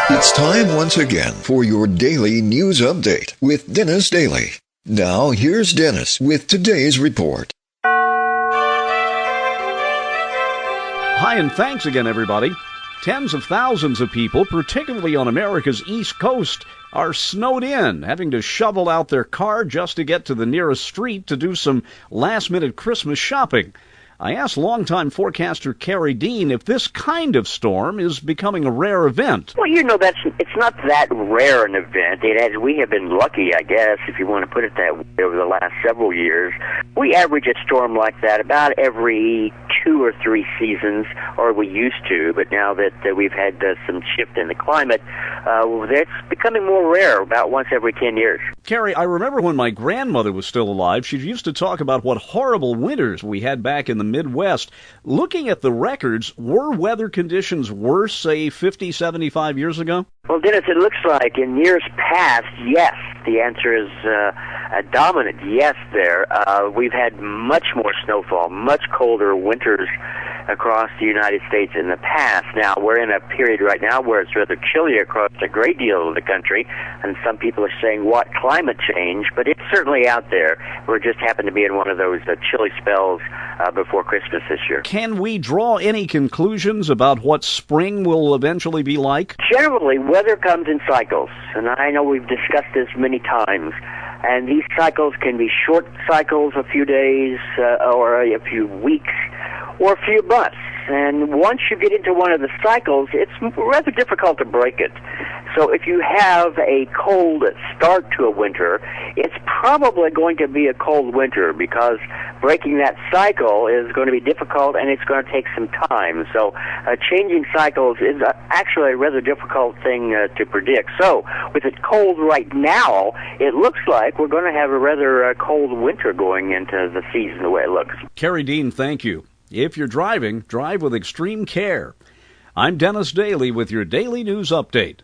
It's time once again for your daily news update with Dennis Daily. Now, here's Dennis with today's report. Hi, and thanks again, everybody. Tens of thousands of people, particularly on America's East Coast, are snowed in, having to shovel out their car just to get to the nearest street to do some last-minute Christmas shopping. I asked longtime forecaster Carrie Dean if this kind of storm is becoming a rare event. Well, it's not that rare an event. We have been lucky, I guess, if you want to put it that way, over the last several years. We average a storm like that about every 2 or 3 seasons, or we used to, but now that we've had some shift in the climate, it's becoming more rare, about once every 10 years. Carrie, I remember when my grandmother was still alive, she used to talk about what horrible winters we had back in the Midwest. Looking at the records, were weather conditions worse, say, 50, 75 years ago? Well, Dennis, it looks like in years past, yes. The answer is a dominant yes there. We've had much more snowfall, much colder winters across the United States in the past. Now, we're in a period right now where it's rather chilly across a great deal of the country, and some people are saying, what, climate change? But it's certainly out there. We just happen to be in one of those chilly spells before Christmas this year. Can we draw any conclusions about what spring will eventually be like? Generally, weather comes in cycles, and I know we've discussed this many times. And these cycles can be short cycles, a few days or a few weeks, or a few months. And once you get into one of the cycles, it's rather difficult to break it. So if you have a cold start to a winter, it's probably going to be a cold winter, because breaking that cycle is going to be difficult and it's going to take some time. So changing cycles is actually a rather difficult thing to predict. So with it cold right now, it looks like we're going to have a rather cold winter going into the season the way it looks. Carrie Dean, thank you. If you're driving, drive with extreme care. I'm Dennis Daily with your Daily News Update.